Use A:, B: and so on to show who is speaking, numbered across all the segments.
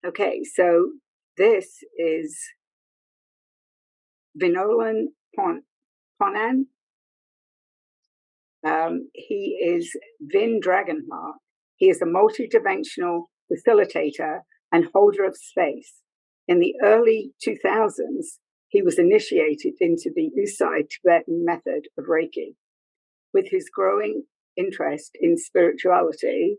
A: Okay, so this is VINOLAN Ponnan. He is VinDragonHeart. He is a multidimensional facilitator and holder of space. In the early 2000s, he was initiated into the Usui Tibetan method of Reiki. With his growing interest in spirituality,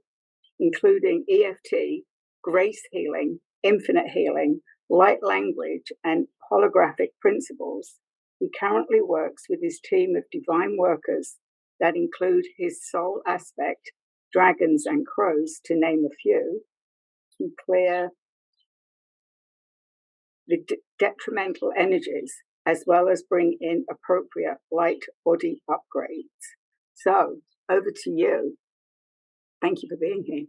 A: including EFT, grace healing, infinite healing, light language, and holographic principles, he currently works with his team of divine workers that include his soul aspect, dragons and crows, to name a few, to clear the detrimental energies, as well as bring in appropriate light body upgrades. So, over to you. Thank you for being here.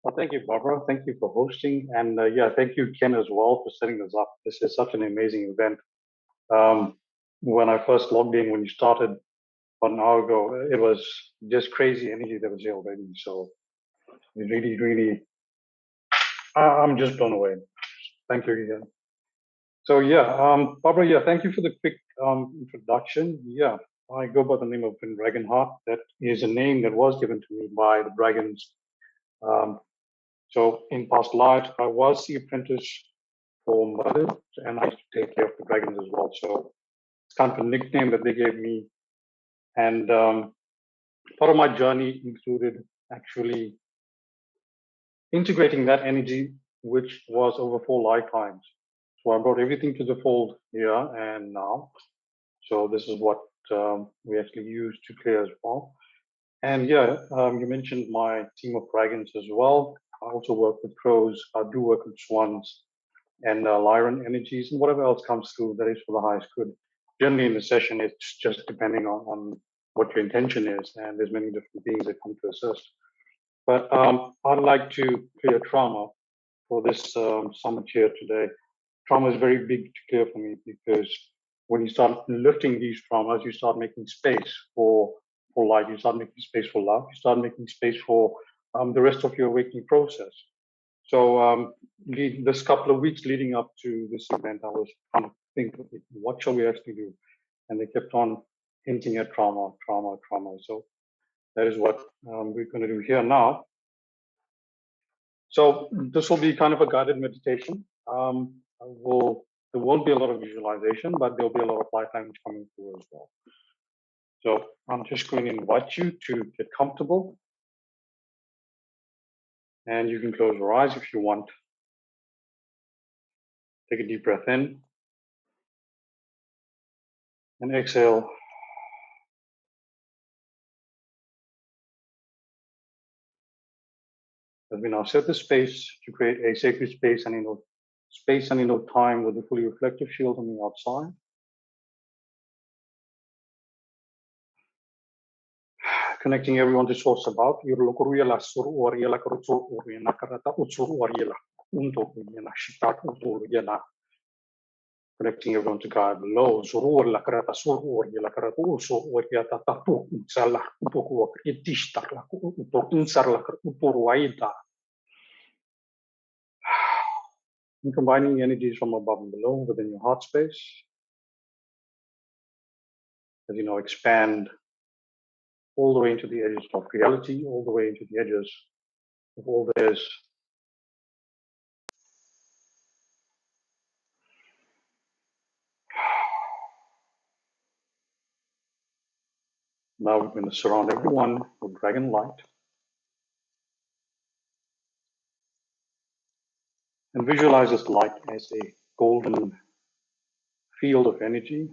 B: Well, thank you, Barbara. Thank you for hosting. And yeah, thank you, Ken, as well, for setting this up. This is such an amazing event. When I first logged in, when you started about an hour ago, it was just crazy energy that was here already. So it really, I'm just blown away. Thank you again. So yeah, Barbara, yeah, thank you for the quick introduction. Yeah, I go by the name of VinDragonHeart. That is a name that was given to me by the dragons. So in past lives, I was the apprentice for Mother, and I used to take care of the dragons as well. So it's kind of a nickname that they gave me. And part of my journey included actually integrating that energy, which was over 4 lifetimes. So I brought everything to the fold here and now. So this is what we actually use to clear as well. And yeah, you mentioned my team of dragons as well. I also work with crows. I do work with swans and lyran energies and whatever else comes through that is for the highest good. Generally in the session, it's just depending on what your intention is, and there's many different beings that come to assist. But I'd like to clear trauma for this summit here today. Trauma is very big to clear for me, because when you start lifting these traumas, you start making space for light, you start making space for love, you start making space for the rest of your awakening process. So this couple of weeks leading up to this event, I was trying to think, what shall we actually do? And they kept on hinting at trauma. So that is what we're going to do here now. So this will be kind of a guided meditation. There won't be a lot of visualization, but there'll be a lot of light language coming through as well. So I'm just going to invite you to get comfortable. And you can close your eyes if you want. Take a deep breath in. And exhale. As we now set the space to create a sacred space and time with a fully reflective shield on the outside. Connecting everyone to source above. Connecting everyone to God below. And combining energies from above and below within your heart space. As you know, expand all the way into the edges of reality, all the way into the edges of all there is. Now we're going to surround everyone with dragon light. And visualize this light as a golden field of energy.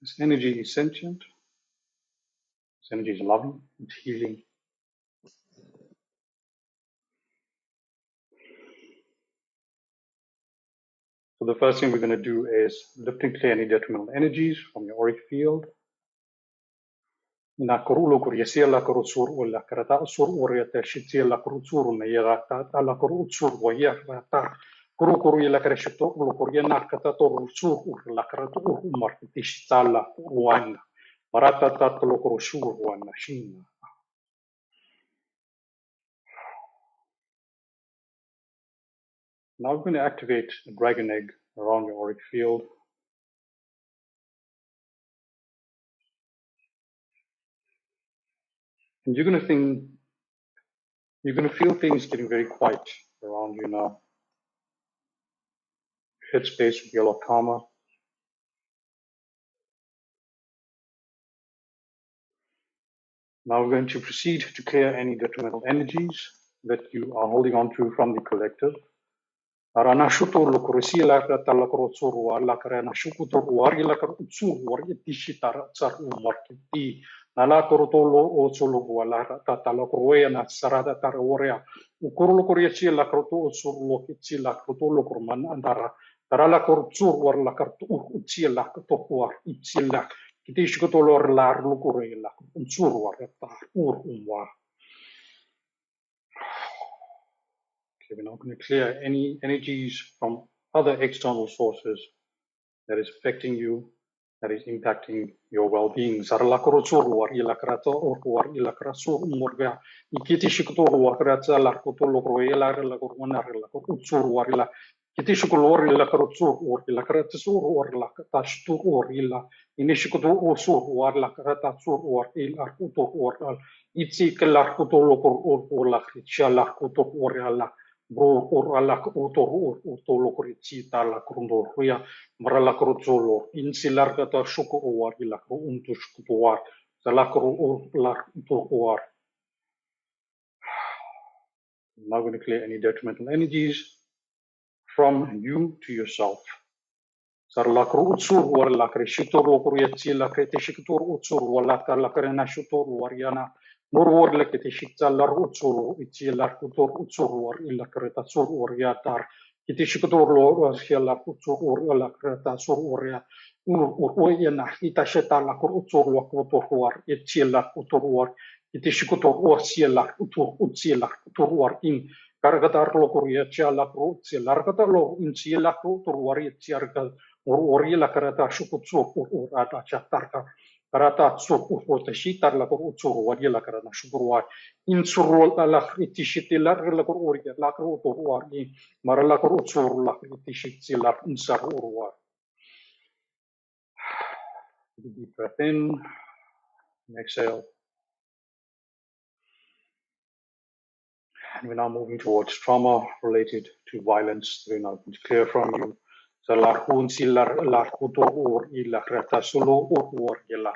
B: This energy is sentient. This energy is loving, it's healing. So the first thing we're going to do is lift and clear any detrimental energies from your auric field. Na korulo kuriesia la korusur ulla karata sur uriata shitia la korusur na yata la korusur waya rata kuru la karashito lo kuriana kata torusur la karatu martishita la wana marata tatlo korusur wana shina. Now I'm going to activate a dragon egg around your auric field. And you're going to feel things getting very quiet around you now. Headspace will be a lot calmer. Now we're going to proceed to clear any detrimental energies that you are holding on to from the collective. Arana shutur lukurusi la tala korotsuruwa la karena shukuturuari la korotsuruari tishitara tsaru markiti nala korotolo otsuluwa la tala koroya na sarada taraworea ukurulu koryachi la koroto otsuru kitsi la korotolo korman andara tarala korotsuruar la kartu utsi la kotokuar itsi la kitishkotolor la lukure la utsuruar ta urumwa. Okay, we're now going to clear any energies from other external sources that is affecting you, that is impacting your well-being. Bro orala utolokritita la grundoria marala crozolo insilar gata shoko or la untushkuar salakro la utoar. Now going to clear any detrimental energies from you to yourself. Sarlakro utsur or la crescitor lokurietzi la creteshitor utsur or la karena shutor wariana. Morwar la kitishita la utsuru itzi la kutor utsuru illa kreta sur yatar kitishikutor lo la utsuru la kreta sur ya uyena itasheta la utsuru wa kutor itzi la utur kitishikutor la utur utzi la utur in karagatar lo kuria la utzi la karagatar inzi la utur itzi argal la kreta shukutsur ata chatarka Karata tsur uteshitar la utsur wari la karana shukurwa insur la itishitilar la kururi la kuruwari marala kurutsur la itishitilar insar urwa. Deep breath in and exhale. And we're now moving towards trauma related to violence. We're now going to clear from you. Salar silar lar kutor illa rata solo or illa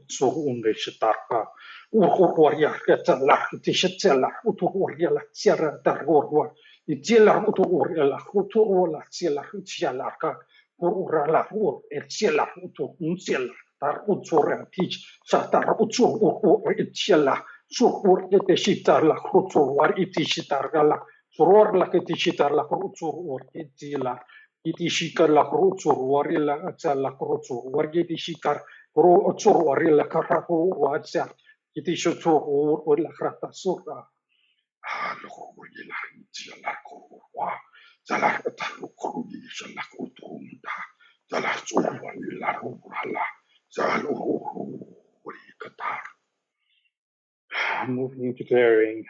B: so unde shitarka or ya la tishetela utor illa sierra dargor itila utor illa utor la sierra chialarka or la or etila utor unsel tar utor tich satar utor or etila so or etishitar la utor war itishitar gala soror la etishitar la utor or etila itishikar la cruzur warilla la cruzur wargeti shikar cruzur warilla karapo watsa itishutur or la krata sura lo warilla la kurwa zala taru kurudi la kutumda zala sura warilla rula zala katar. Moving into clearing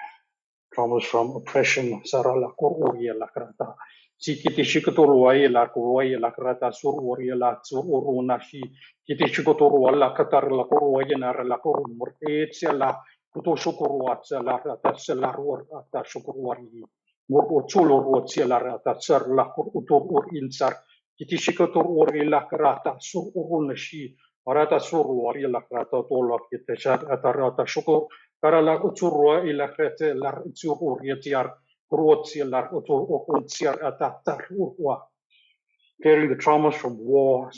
B: traumas from oppression sarala kuruya la krata Sikiti shikotorwai la kurwai la krata surwari la suruna shi kiti shikotorwa la katar la kurwai na la kurmurte la kuto shokorwa la rata la rata shokorwari murko chulo rotsi la rata sar la kuto ur insar kiti shikotorwari la krata suruna shi rata surwari la krata tola kiti shat atarata shokor para la kuturwa ila krete la sururi tiar carrying the traumas from war.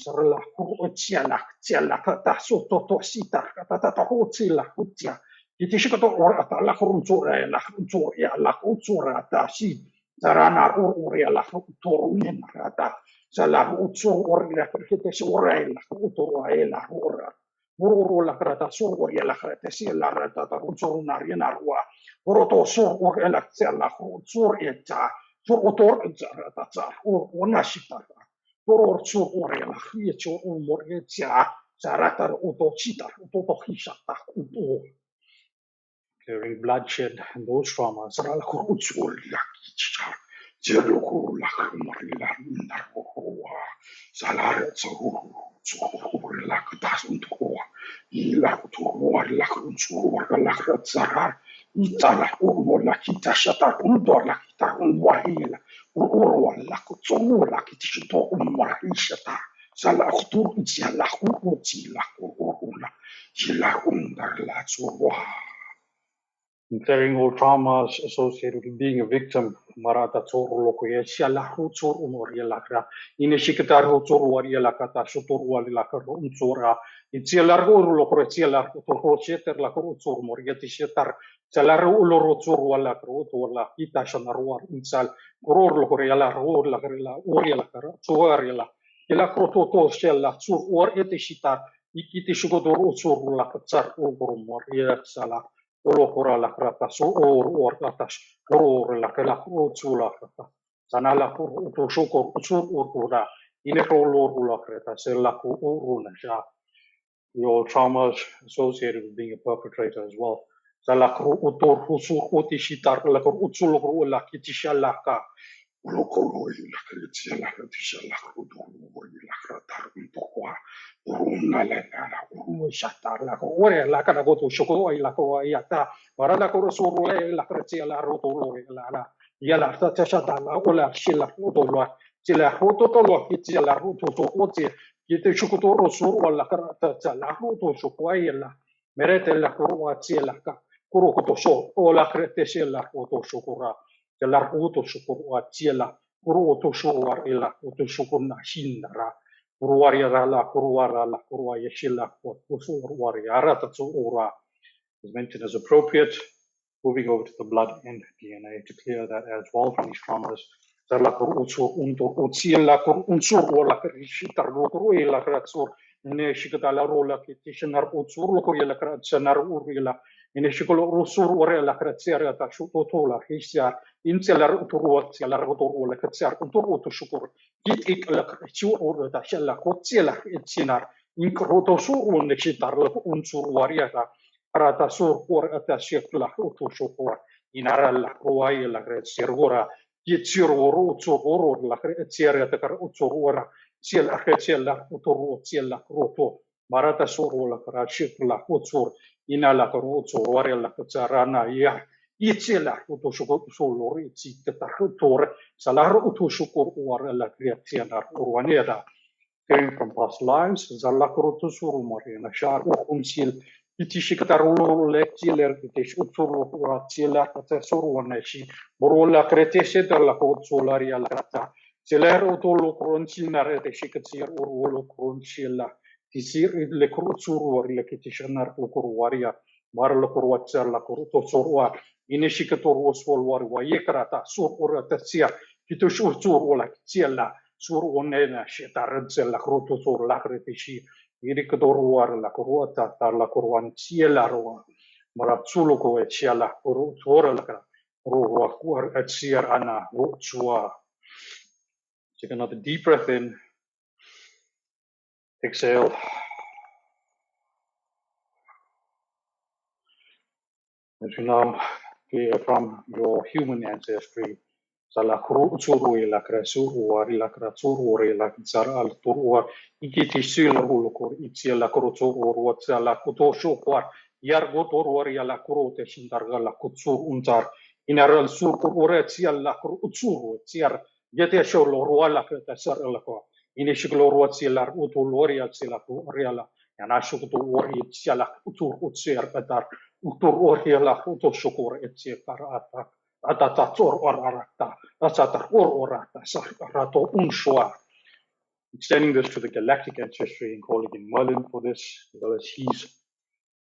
B: Muru la krata sur ya la krata si la rata ta sur narina rua roto sur or la tsela sur eta sur otor rata ta ona shita por sur or ya la khiecho umor etja sarata oto chita oto hishata uto clearing bloodshed and those traumas la kurutsul la kicha
C: Jeroko la marila narwa salare tsuru la katas untuk ila turwa la kunsu la kratsara itala urwa la kita shata undor la kita unwahila urwa la kutsu la kitishito unwahishata sala khtur la khurti la urwa la undar la tsuru.
B: Clearing all traumas associated with being a victim, marata tsoro loko ye siala hutsor umori lakra ine shikatar hutsor wari lakata shutur wali lakar unsora itzialar uru loko itzialar to sheter lakar utsor mori tishetar salar ulor utsor wala kro wala ita shanarwar insal uror loko yala ur lakar la uri lakar tsor yala yala kroto to shella tsur or etishita ikiti shugodur utsor lakatsar ur mori sala Olokora la krata so or atas or la kala utsula krata sanala kur to shoko utsur urura ine kolor la krata sella ku uruna sha your traumas associated with being a perpetrator as well sala ku utor husur utishitar la kur utsul la kitishala ka
C: Lokolo la kretia la kretia la krudo la kratar ntokwa uruna la
B: shatar la ko ore la kana go to shoko la ko yata para la ko suru la kretia la roto la ya la ta shata la ola shila roto lo sila roto to lo kitia la roto to ote kite shoko to suru la krata la roto shoko la merete la ko la ka kuro ko to so ola kretia la roto shokora la roto shoko la kuro to so war ila to shoko na shindara is mentioned as appropriate. Moving over to the blood and DNA to clear that as well from these traumas. Rata sur por atasiek la utu shokor inara la ruai la sergora yitsir oru tsogoro la tsiere ta kar utsogora siel akhetsia la utoro siel la roto marata sur la krashik la utsur inala kar utsogora la tsarana ya yitsela utu shokor solori tsit ta tor salar utu shokor war la kreatsia na urwaneda came from past lives zalakrotu sur morena shar unsil Itishikatarulu lectiler kitish utsuru ratila katsuru waneshi borola kreteshe la kotsularia lata seler utulu kronchinar de shikatsir urulu kronchila tisir le krutsuru war le kitishanar ukuruwaria marlo kurwatsa la kuruto sorwa inishikator oswol war wa yekrata sur uratsia kitush utsuru la tsiela sur onena shetar la kruto sur la kretishi Irikodoruar la corota tar la corwan ciela roa maratsulu ko ciela corora la roa kuar etsier ana rotsua. Take another deep breath in. Exhale. As you now clear from your human ancestry, sala krutsuru la krasuru la kratsuru la tsar al turua ikiti sil rulukor itsiela krutsuru ruatsa la kutoshu kwar yargo torwar ya la kurote shindarga la kutsur untar inaral sur kuretsia la krutsuru tsiar yete sholo ruala ka sar la ko inishiglo ruatsia la utoloria tsila riala yana shukto wori tsiala utur utsier kadar utur oria la kutoshukur etsia karata Atatator orarata, Atatar orata, Sarato unshua. Extending this to the galactic ancestry and calling in Merlin for this, as well as his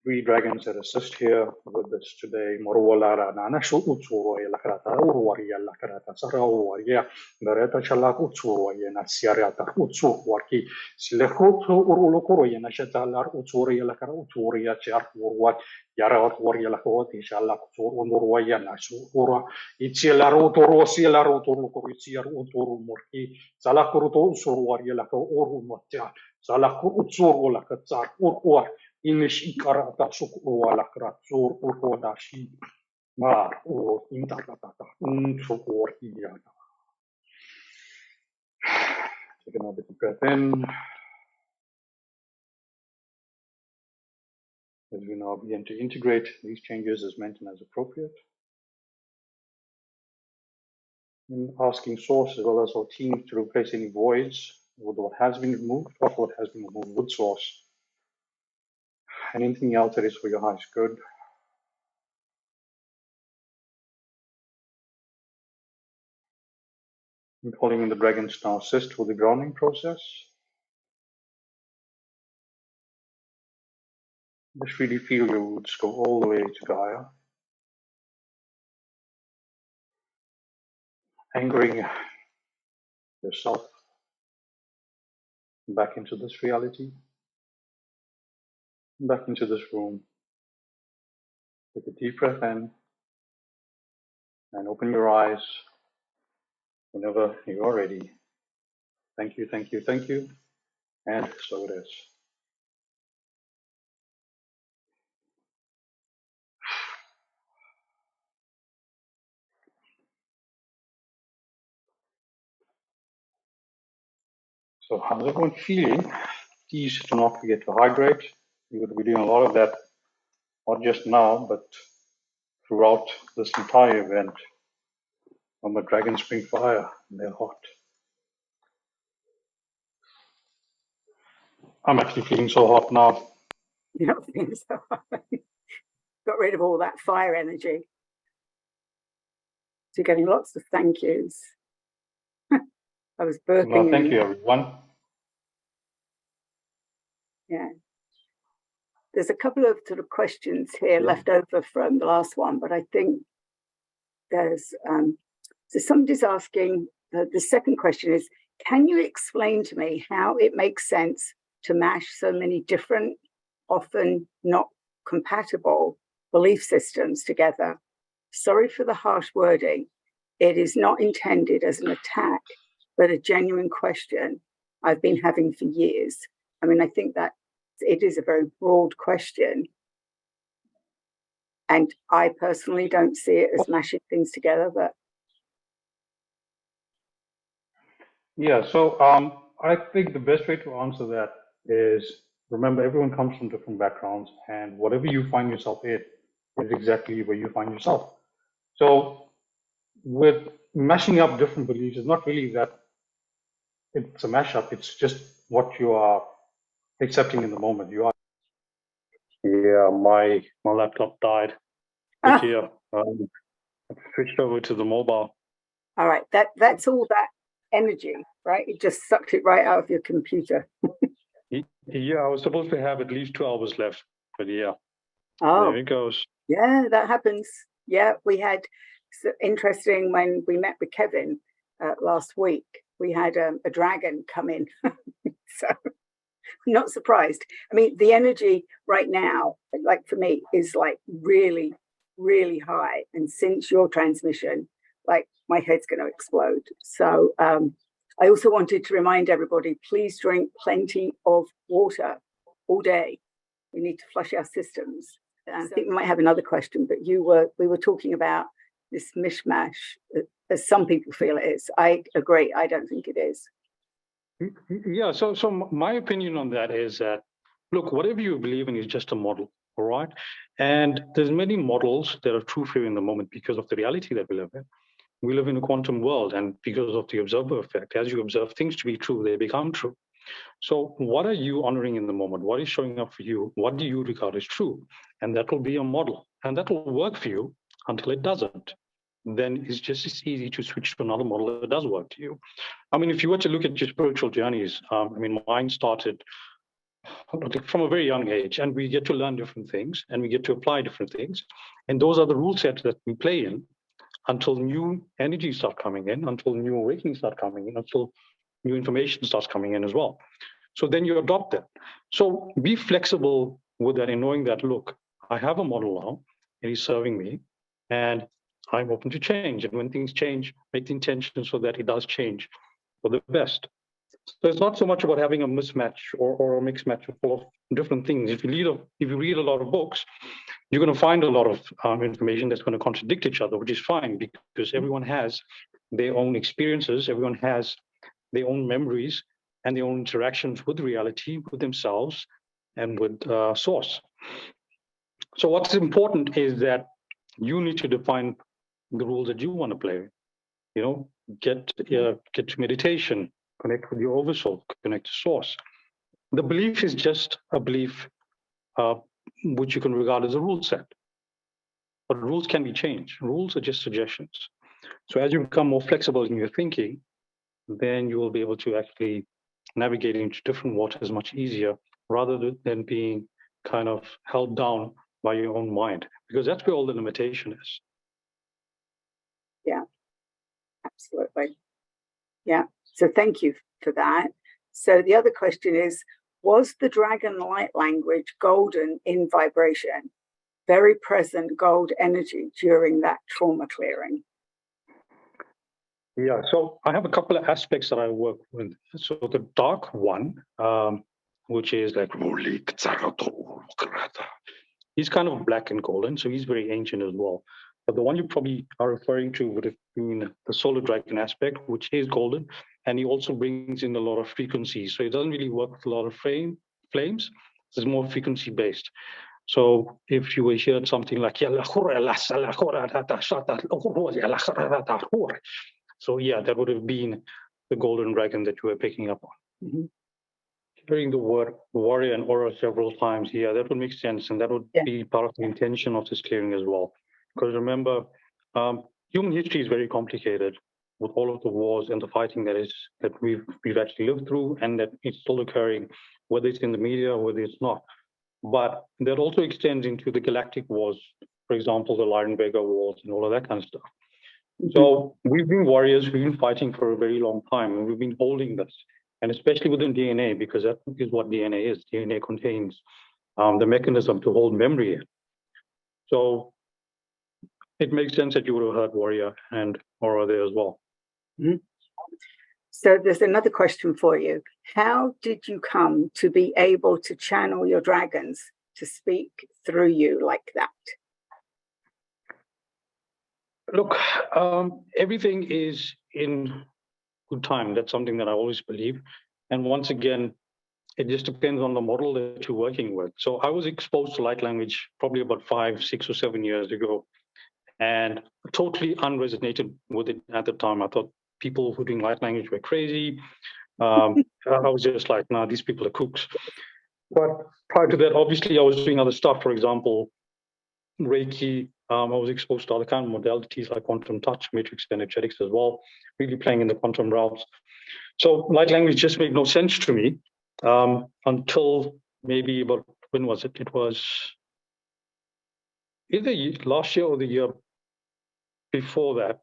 B: 3 dragons that assist here with this today. Morwalara Nana Shutsuro, Lakrata, Urwaria, Lakrata, Sarawaria, Beretta Shalak Utsuroya, Nasiarata, Utsuwaki, Silekoto Urulokoroya, Nashatalar Utsuria, Lakara Utsuria, Chart Urwat, Yarat Waria Lakoti, Shalak Urwaya, Nashura, Ichielaro Torosia, Larotorosia, Uturu Morki, Salakuruto Surwaria, Laka Urumata, Salaku Utsuro, Lakatzar, Urwar. Inish ikarata sukru ala kratsur urkodashi mar o intaratata sukur iyana. Take another deep breath in. As we now begin to integrate these changes as meant and as appropriate. And asking Source as well as our team to replace any voids with what has been removed or what has been removed with Source. And anything else that is for your highest good. And calling in the dragons now assist with the grounding process. Just really feel your roots go all the way to Gaia. Anchoring yourself back into this reality, back into this room. Take a deep breath in and open your eyes whenever you are ready. Thank you, thank you, thank you. And so it is. So how's everyone feeling? Please do not forget to hydrate. We will be doing a lot of that, not just now, but throughout this entire event. When the dragons bring fire and they're hot. I'm actually feeling so hot now.
A: You're not feeling so hot. Got rid of all that fire energy. So you're getting lots of thank yous. I was burping.
B: Well, thank you, everyone.
A: Yeah. There's a couple of sort of questions here left over from the last one, but I think there's so somebody's asking, the second question is, can you explain to me how it makes sense to mash so many different, often not compatible belief systems together? Sorry for the harsh wording. It is not intended as an attack, but a genuine question I've been having for years. I mean, I think that it is a very broad question. And I personally don't see it as mashing things together, but.
B: Yeah, so I think the best way to answer that is, remember, everyone comes from different backgrounds, and whatever you find yourself in is exactly where you find yourself. So with mashing up different beliefs, it's not really that it's a mashup, it's just what you are accepting in the moment. You are. Yeah, my laptop died. But yeah, I switched over to the mobile.
A: All right, that's all that energy, right? It just sucked it right out of your computer.
B: Yeah, I was supposed to have at least 2 hours left, but yeah.
A: Oh,
B: there it goes.
A: Yeah, that happens. Yeah, we had, so interesting, when we met with Kevin last week, we had a dragon come in. So I'm not surprised. I mean, the energy right now, like for me, is like really, really high. And since your transmission, like my head's going to explode. So I also wanted to remind everybody, please drink plenty of water all day. We need to flush our systems. And I think we might have another question, but we were talking about this mishmash, as some people feel it is. I agree. I don't think it is.
B: Yeah, so my opinion on that is that, look, whatever you believe in is just a model, all right? And there's many models that are true for you in the moment because of the reality that we live in. We live in a quantum world, and because of the observer effect, as you observe things to be true, they become true. So what are you honoring in the moment? What is showing up for you? What do you regard as true? And that will be a model, and that will work for you until it doesn't. Then it's just as easy to switch to another model that does work to you. I mean, if you were to look at your spiritual journeys, I mean, mine started from a very young age, and we get to learn different things, and we get to apply different things. And those are the rule sets that we play in until new energies start coming in, until new awakenings start coming in, until new information starts coming in as well. So then you adopt that. So be flexible with that in knowing that, look, I have a model now, and he's serving me, and I'm open to change. And when things change, make the intention so that it does change for the best. So it's not so much about having a mismatch or a mixed match full of different things. If you read a lot of books, you're going to find a lot of information that's going to contradict each other, which is fine, because everyone has their own experiences, everyone has their own memories,
D: and their own interactions with reality, with themselves, and with source. So what's important is that you need to define the rules that you want to play. You know, get to meditation, connect with your oversoul, connect to source. The belief is just a belief which you can regard as a rule set. But rules can be changed. Rules are just suggestions. So as you become more flexible in your thinking, then you will be able to actually navigate into different waters much easier, rather than being kind of held down by your own mind, because that's where all the limitation is.
A: Yeah, absolutely. Yeah. So thank you for that. So the other question is, was the dragon light language golden in vibration? Very present gold energy during that trauma clearing?
D: Yeah, so I have a couple of aspects that I work with. So the dark one, which is like, he's kind of black and golden, so he's very ancient as well. But the one you probably are referring to would have been the solar dragon aspect, which is golden, and he also brings in a lot of frequencies. So it doesn't really work with a lot of flames. It's more frequency based. So if you were heard something like, so yeah, that would have been the golden dragon that you were picking up on.
A: Mm-hmm.
D: Hearing the word warrior and aura several times, yeah, that would make sense, and that would be part of the intention of this clearing as well. Because remember, human history is very complicated with all of the wars and the fighting that we've actually lived through, and that it's still occurring, whether it's in the media or whether it's not. But that also extends into the galactic wars, for example, the Lion Vega wars and all of that kind of stuff. Mm-hmm. So we've been warriors, we've been fighting for a very long time, and we've been holding this. And especially within DNA, because that is what DNA is. DNA contains the mechanism to hold memory in. So it makes sense that you would have heard warrior and aura there as well.
A: Mm-hmm. So there's another question for you. How did you come to be able to channel your dragons to speak through you like that?
D: Look, everything is in good time. That's something that I always believe. And once again, it just depends on the model that you're working with. So I was exposed to light language probably about 5, 6, or 7 years ago, and totally unresonated with it at the time. I thought people who doing light language were crazy. I was just like, nah, these people are kooks. But prior to that, obviously, I was doing other stuff. For example, Reiki. I was exposed to other kind of modalities like quantum touch, matrix energetics as well, really playing in the quantum realms. So light language just made no sense to me until maybe about, when was it? It was either last year or the year before that,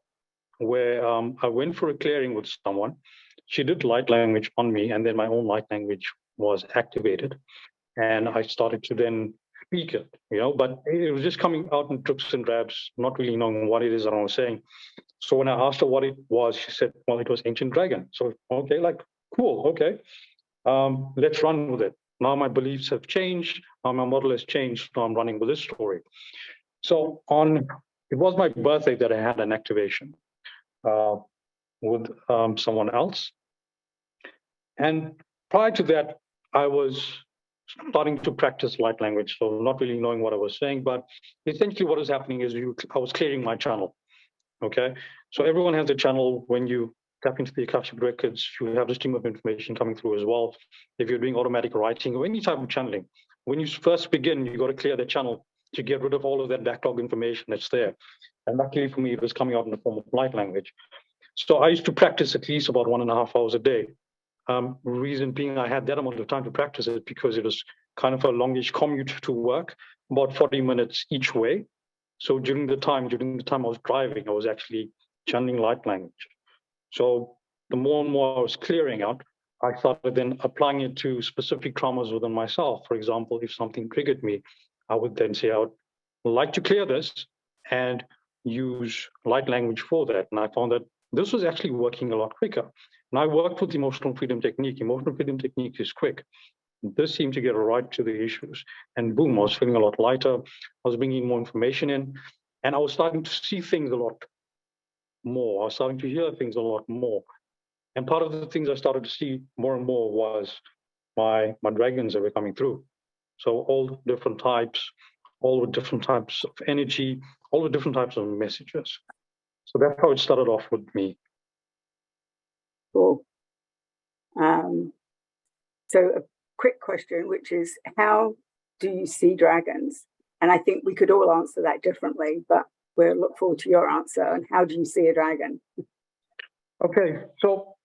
D: where I went for a clearing with someone. She did light language on me, and then my own light language was activated. And I started to then speak it, but it was just coming out in drips and drabs, not really knowing what it is that I was saying. So when I asked her what it was, she said, well, it was ancient dragon. So, okay, like, cool, okay. Let's run with it. Now my beliefs have changed. Now my model has changed. So I'm running with this story. So it was my birthday that I had an activation with someone else. And prior to that, I was starting to practice light language, so not really knowing what I was saying. But essentially what is happening is I was clearing my channel, okay? So everyone has a channel. When you tap into the Akashic records, you have a stream of information coming through as well. If you're doing automatic writing or any type of channeling, when you first begin, you got to clear the channel to get rid of all of that backlog information that's there. And luckily for me, it was coming out in the form of light language. So I used to practice at least about 1.5 hours a day. Reason being, I had that amount of time to practice it because it was kind of a longish commute to work, about 40 minutes each way. So during the time I was driving, I was actually channeling light language. So the more and more I was clearing out, I started then applying it to specific traumas within myself. For example, if something triggered me, I would then say, I would like to clear this and use light language for that. And I found that this was actually working a lot quicker. And I worked with emotional freedom technique. Emotional freedom technique is quick. This seemed to get right to the issues. And boom, I was feeling a lot lighter. I was bringing more information in. And I was starting to see things a lot more. I was starting to hear things a lot more. And part of the things I started to see more and more was my dragons that were coming through. So all different types, all with different types of energy, all the different types of messages. So that's how it started off with me.
A: Cool. So a quick question, which is, how do you see dragons? And I think we could all answer that differently, but we'll look forward to your answer. And how do you see a dragon?
D: Okay, so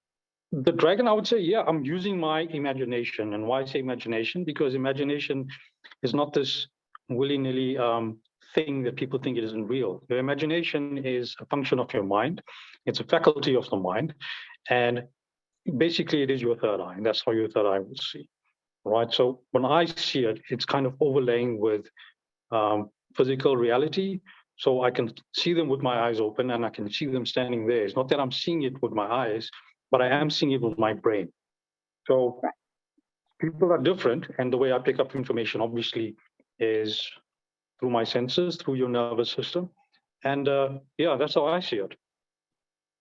D: the dragon, I would say, yeah, I'm using my imagination. And why I say imagination? Because imagination is not this willy-nilly thing that people think it isn't real. Your imagination is a function of your mind. It's a faculty of the mind. And basically, it is your third eye. And that's how your third eye will see, right? So when I see it, it's kind of overlaying with physical reality. So I can see them with my eyes open and I can see them standing there. It's not that I'm seeing it with my eyes, but I am seeing it with my brain. So people are different. And the way I pick up information, obviously, is through my senses, through your nervous system. And yeah, that's how I see it.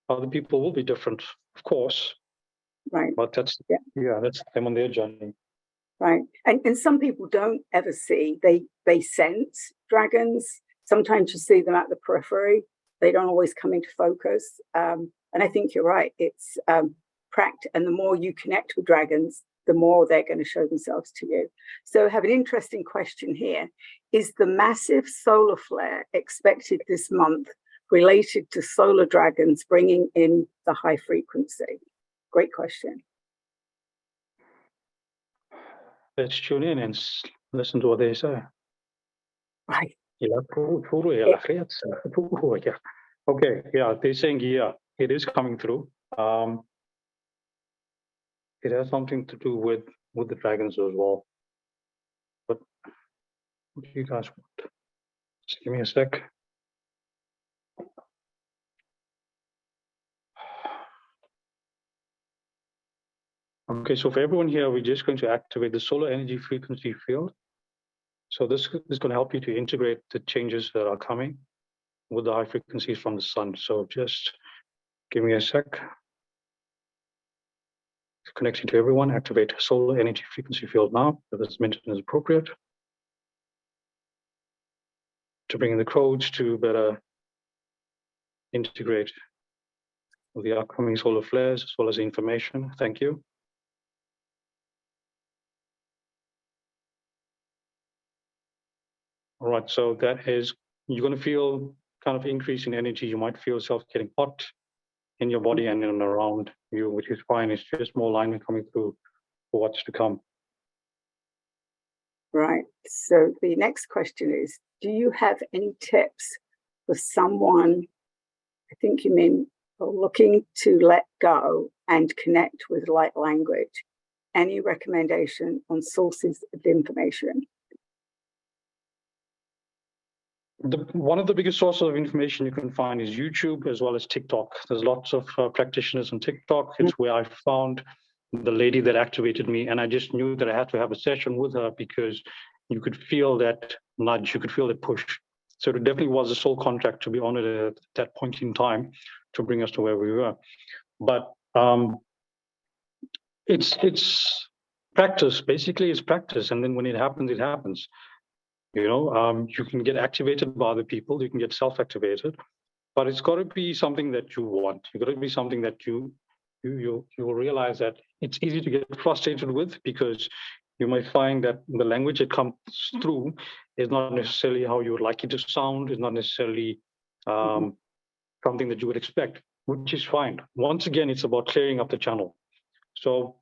D: Other people will be different, of course.
A: Right.
D: But that's, yeah, that's them on their journey.
A: Right. And some people don't ever see, they sense dragons. Sometimes you see them at the periphery. They don't always come into focus. And I think you're right. It's practice. And the more you connect with dragons, the more they're going to show themselves to you. So I have an interesting question here. Is the massive solar flare expected this month related to solar dragons bringing in the high frequency? Great question.
D: Let's tune in and listen to what they say.
A: Right.
D: Okay, yeah, they're saying, yeah, it is coming through. It has something to do with the dragons as well. But what do you guys want? Just give me a sec. Okay, so for everyone here, we're just going to activate the solar energy frequency field. So this is going to help you to integrate the changes that are coming with the high frequencies from the sun. So just give me a sec. Connecting to everyone, activate solar energy frequency field now, if it's mentioned as appropriate. To bring in the codes to better integrate with the upcoming solar flares as well as the information. Thank you. All right, so that is, you're going to feel kind of increase in energy. You might feel yourself getting hot in your body and around you, which is fine. It's just more alignment coming through for what's to come.
A: Right. So the next question is, do you have any tips for someone, I think you mean looking to let go and connect with light language? Any recommendation on sources of information?
D: One of the biggest sources of information you can find is YouTube as well as TikTok. There's lots of practitioners on TikTok. It's where I found the lady that activated me, and I just knew that I had to have a session with her because you could feel that nudge, you could feel that push. So it definitely was a soul contract to be honored at that point in time to bring us to where we were. But it's practice. Basically, it's practice, and then when it happens, it happens. You know, you can get activated by other people, you can get self-activated, but it's got to be something that you want. It's got to be something that you will realize that it's easy to get frustrated with, because you might find that the language that comes through is not necessarily how you would like it to sound, is not necessarily something that you would expect, which is fine. Once again, it's about clearing up the channel. So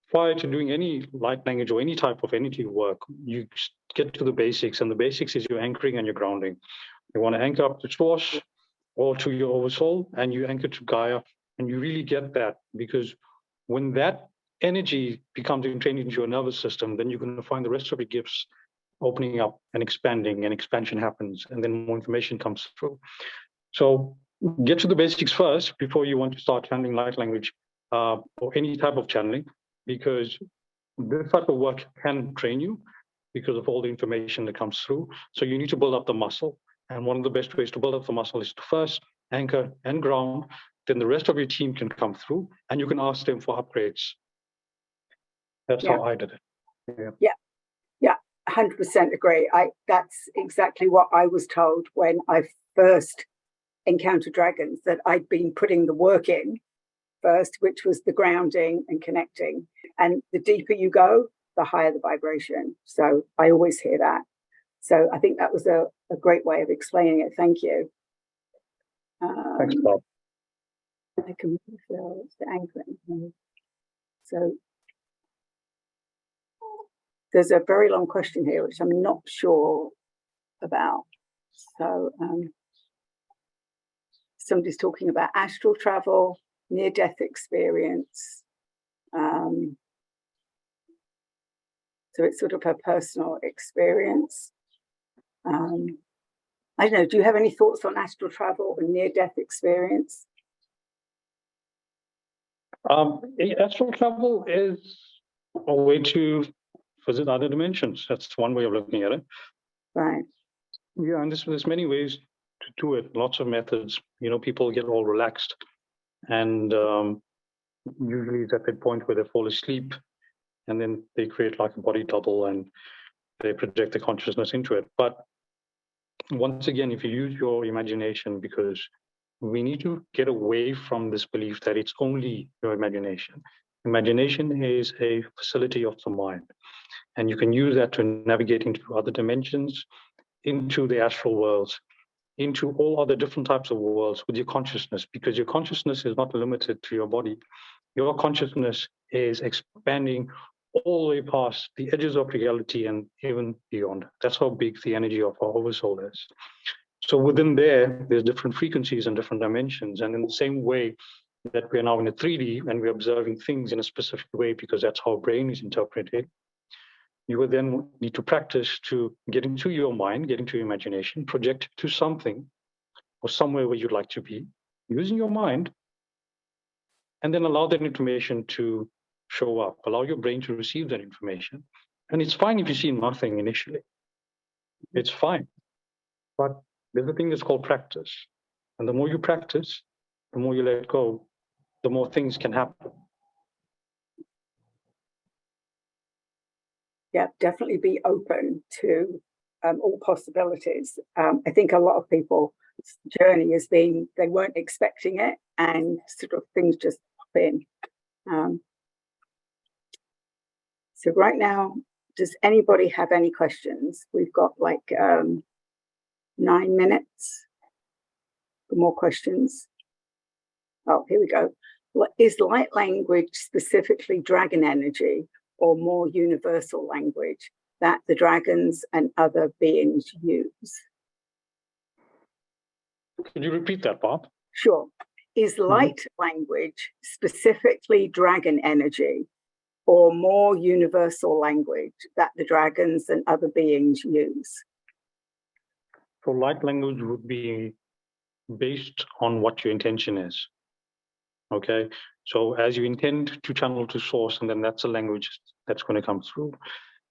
D: prior to doing any light language or any type of energy work, you get to the basics, and the basics is your anchoring and your grounding. You want to anchor up to source or to your oversoul, and you anchor to Gaia, and you really get that, because when that energy becomes entrained into your nervous system, then you're going to find the rest of your gifts opening up and expanding, and expansion happens, and then more information comes through. So get to the basics first before you want to start channeling light language or any type of channeling, because this type of work can train you because of all the information that comes through. So you need to build up the muscle. And one of the best ways to build up the muscle is to first anchor and ground then the rest of your team can come through and you can ask them for upgrades. That's
A: Yeah.
D: how I did it.
A: Yeah. 100% agree. That's exactly what I was told when I first encountered dragons, that I'd been putting the work in first, which was the grounding and connecting. And the deeper you go, the higher the vibration. So I always hear that. So I think that was a great way of explaining it. Thank you.
D: Thanks, Bob.
A: I can feel the anchoring. So there's a very long question here, which I'm not sure about. So somebody's talking about astral travel, near-death experience. So it's sort of her personal experience. I don't know, do you have any thoughts on astral travel and near-death experience?
D: Astral travel is a way to visit other dimensions. That's one way of looking at it.
A: Right.
D: Yeah, and there's many ways to do it, lots of methods. You know, people get all relaxed, and usually it's at that point where they fall asleep, and then they create like a body double and they project the consciousness into it. But once again, if you use your imagination, because we need to get away from this belief that it's only your imagination. Imagination is a facility of the mind, and you can use that to navigate into other dimensions, into the astral worlds, into all other different types of worlds with your consciousness, because your consciousness is not limited to your body. Your consciousness is expanding all the way past the edges of reality and even beyond. That's how big the energy of our Oversoul is. So within there's different frequencies and different dimensions. And in the same way that we're now in a 3D and we're observing things in a specific way because that's how our brain is interpreted, you will then need to practice to get into your mind, get into your imagination, project to something or somewhere where you'd like to be, using your mind, and then allow that information to show up, allow your brain to receive that information. And it's fine if you see nothing initially. It's fine. But there's a thing that's called practice. And the more you practice, the more you let go, the more things can happen.
A: Yeah, definitely be open to all possibilities. I think a lot of people's journey has been, they weren't expecting it and sort of things just pop in. So right now, does anybody have any questions? We've got like 9 minutes for more questions. Oh, here we go. Is light language specifically dragon energy or more universal language that the dragons and other beings use?
D: Could you repeat that, Bob?
A: Sure. Is light language specifically dragon energy or more universal language that the dragons and other beings use?
D: So light language would be based on what your intention is. Okay, so as you intend to channel to source, and then that's a language that's going to come through.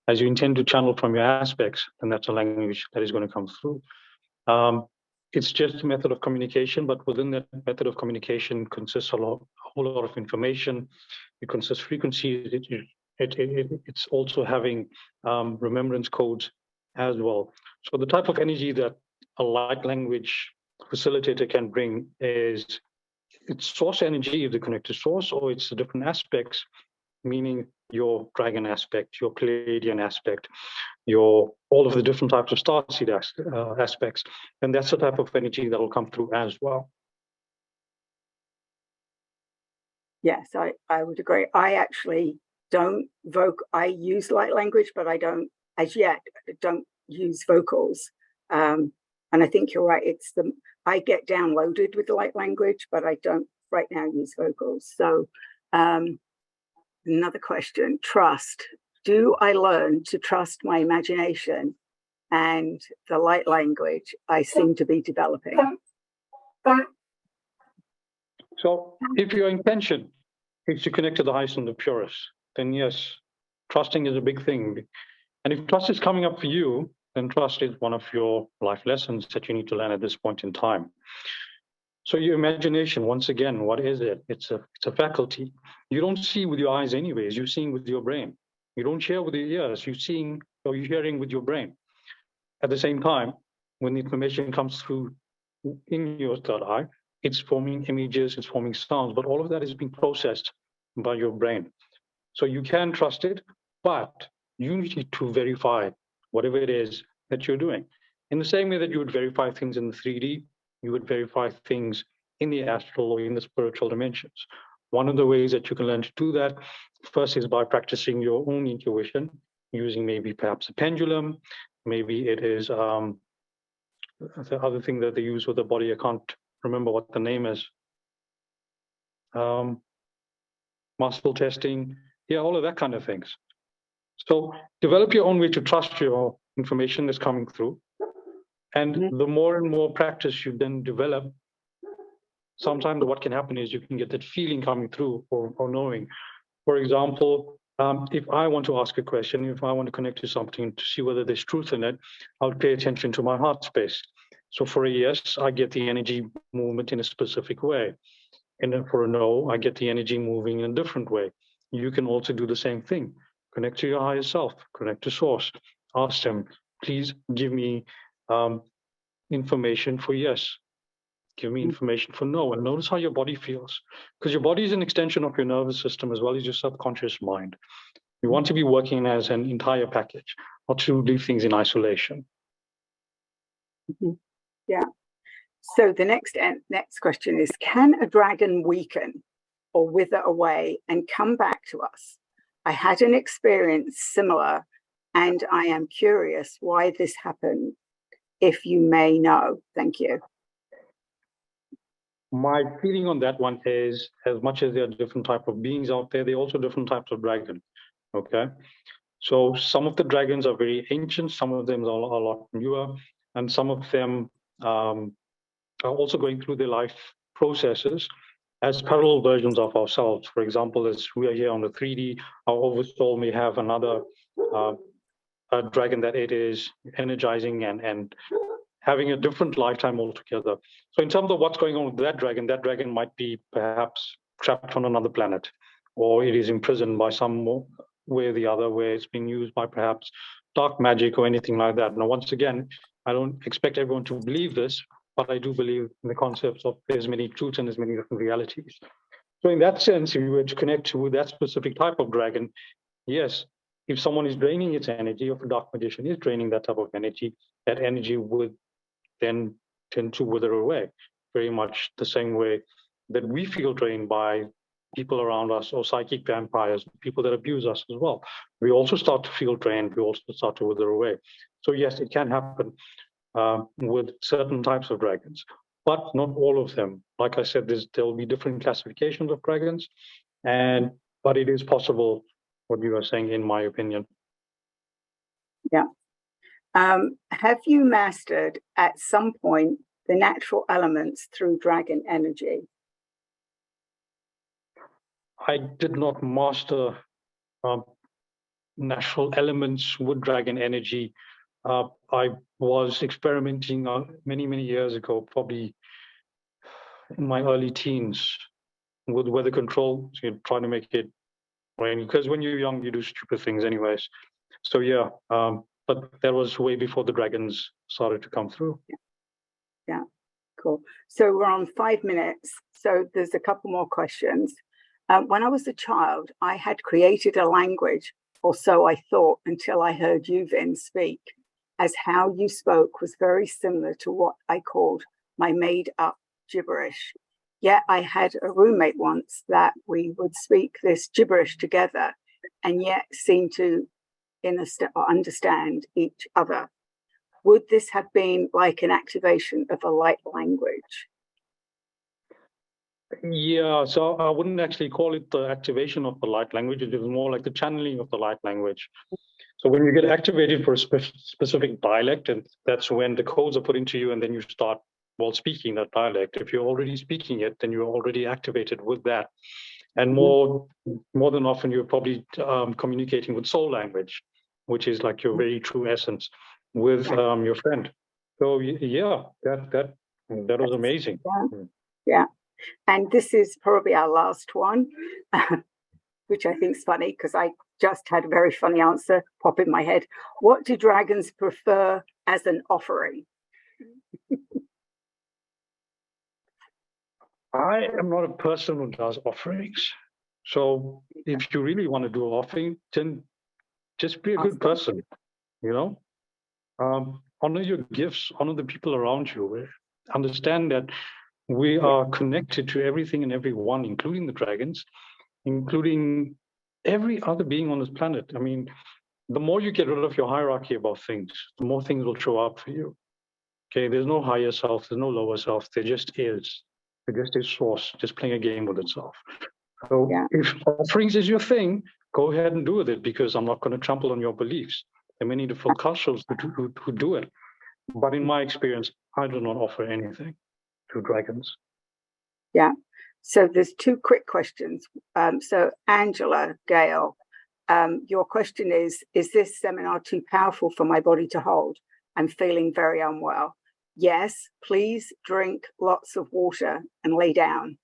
D: As you intend to channel from your aspects, then that's a language that is going to come through. It's just a method of communication, but within that method of communication consists a whole lot of information. It consists frequencies. It's also having remembrance codes as well. So the type of energy that a light language facilitator can bring is it's source energy if they connect to source, or it's the different aspects, meaning your dragon aspect, your Pleiadian aspect, all of the different types of starseed aspects. And that's the type of energy that will come through as well.
A: Yes, I would agree. I actually I use light language, but I don't, as yet, don't use vocals. And I think you're right. I get downloaded with the light language, but I don't right now use vocals. So another question, trust. Do I learn to trust my imagination and the light language I seem to be developing?
D: So if your intention is to connect to the highest and the purest, then yes, trusting is a big thing. And if trust is coming up for you, then trust is one of your life lessons that you need to learn at this point in time. So your imagination, once again, what is it? It's a faculty. You don't see with your eyes anyways, you're seeing with your brain. You don't hear with your ears, you're seeing or you're hearing with your brain. At the same time, when the information comes through in your third eye, it's forming images, it's forming sounds, but all of that is being processed by your brain. So you can trust it, but you need to verify whatever it is that you're doing. In the same way that you would verify things in the 3D, you would verify things in the astral or in the spiritual dimensions. One of the ways that you can learn to do that first is by practicing your own intuition, using maybe perhaps a pendulum. Maybe it is the other thing that they use with the body. I can't remember what the name is. Muscle testing. Yeah, all of that kind of things. So develop your own way to trust your information that's coming through. And the more and more practice you then develop, sometimes what can happen is you can get that feeling coming through or knowing. For example, if I want to ask a question, if I want to connect to something to see whether there's truth in it, I'll pay attention to my heart space. So for a yes, I get the energy movement in a specific way. And then for a no, I get the energy moving in a different way. You can also do the same thing. Connect to your higher self, connect to source. Ask them, please give me information for yes. Give me information for no. And notice how your body feels. Because your body is an extension of your nervous system as well as your subconscious mind. You want to be working as an entire package, not to leave things in isolation.
A: Yeah. So the next question is, can a dragon weaken or wither away and come back to us? I had an experience similar, and I am curious why this happened. If you may know, thank you.
D: My feeling on that one is, as much as there are different types of beings out there, there are also different types of dragon. Okay, so some of the dragons are very ancient, some of them are a lot newer, and some of them are also going through their life processes as parallel versions of ourselves. For example, as we are here on the 3D, our Oversoul may have another a dragon that it is energizing and having a different lifetime altogether. So in terms of what's going on with that dragon might be perhaps trapped on another planet, or it is imprisoned by some way or the other, where it's being used by perhaps dark magic or anything like that. Now, once again, I don't expect everyone to believe this, but I do believe in the concepts of there's many truths and there's many different realities. So in that sense, if you were to connect to that specific type of dragon, yes, if someone is draining its energy, if a dark magician is draining that type of energy, that energy would then tend to wither away, very much the same way that we feel drained by people around us or psychic vampires, people that abuse us as well. We also start to feel drained, we also start to wither away. So yes, it can happen with certain types of dragons, but not all of them. Like I said, there will be different classifications of dragons, but it is possible, what you are saying, in my opinion.
A: Yeah. Have you mastered at some point the natural elements through dragon energy?
D: I did not master natural elements with dragon energy. I was experimenting many, many years ago, probably in my early teens, with weather control, so trying to make it rain. Because when you're young, you do stupid things anyways. So yeah, but that was way before the dragons started to come through.
A: Yeah, cool. So we're on 5 minutes. So there's a couple more questions. When I was a child, I had created a language, or so I thought, until I heard you, Vin, speak, as how you spoke was very similar to what I called my made-up gibberish. Yet I had a roommate once that we would speak this gibberish together and yet seem to understand each other. Would this have been like an activation of a light language?
D: Yeah, so I wouldn't actually call it the activation of the light language. It is more like the channeling of the light language. So when you get activated for a specific dialect, and that's when the codes are put into you, and then you start speaking that dialect. If you're already speaking it, then you're already activated with that. And more than often, you're probably communicating with soul language, which is like your very true essence with your friend. So yeah, that was amazing.
A: Yeah. Yeah. And this is probably our last one, which I think is funny because I just had a very funny answer pop in my head. What do dragons prefer as an offering?
D: I am not a person who does offerings. So if you really want to do an offering, then just be a good person, you know? Honor your gifts, honor the people around you. Understand that we are connected to everything and everyone, including the dragons, including every other being on this planet. I mean, the more you get rid of your hierarchy about things, the more things will show up for you. Okay, there's no higher self, there's no lower self, there just is. There just is source, just playing a game with itself. So if offerings is your thing, go ahead and do with it, because I'm not going to trample on your beliefs. There are many different cultures who do it. But in my experience, I do not offer anything to dragons.
A: Yeah. So there's two quick questions. So Angela Gale, your question is this seminar too powerful for my body to hold? I'm feeling very unwell. Yes, please drink lots of water and lay down.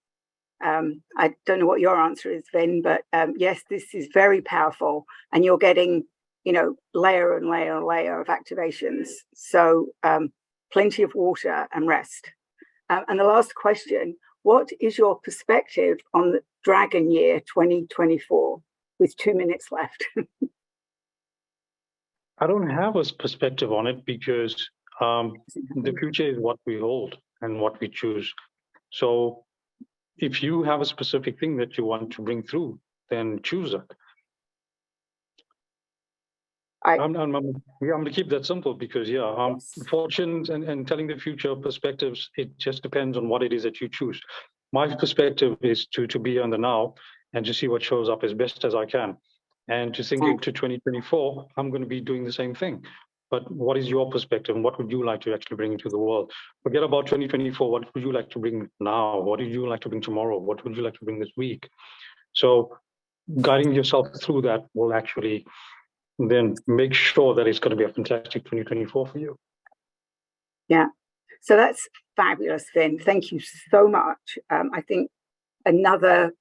A: I don't know what your answer is, Vin, but yes, this is very powerful, and you're getting, you know, layer and layer and layer of activations. So plenty of water and rest. And the last question, what is your perspective on the Dragon Year 2024 with 2 minutes left?
D: I don't have a perspective on it because the future is what we hold and what we choose. So if you have a specific thing that you want to bring through, then choose it. I'm going to keep that simple because, fortunes and telling the future perspectives, it just depends on what it is that you choose. My perspective is to be on the now and to see what shows up as best as I can. And to think into 2024, I'm going to be doing the same thing. But what is your perspective and what would you like to actually bring into the world? Forget about 2024. What would you like to bring now? What would you like to bring tomorrow? What would you like to bring this week? So guiding yourself through that will actually then make sure that it's going to be a fantastic 2024 for you.
A: Yeah. So that's fabulous, Vin. Thank you so much. I think another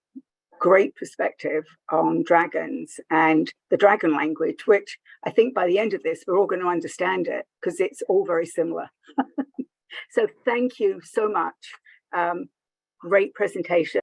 A: great perspective on dragons and the dragon language, which I think by the end of this, we're all going to understand it because it's all very similar. So thank you so much. Great presentation.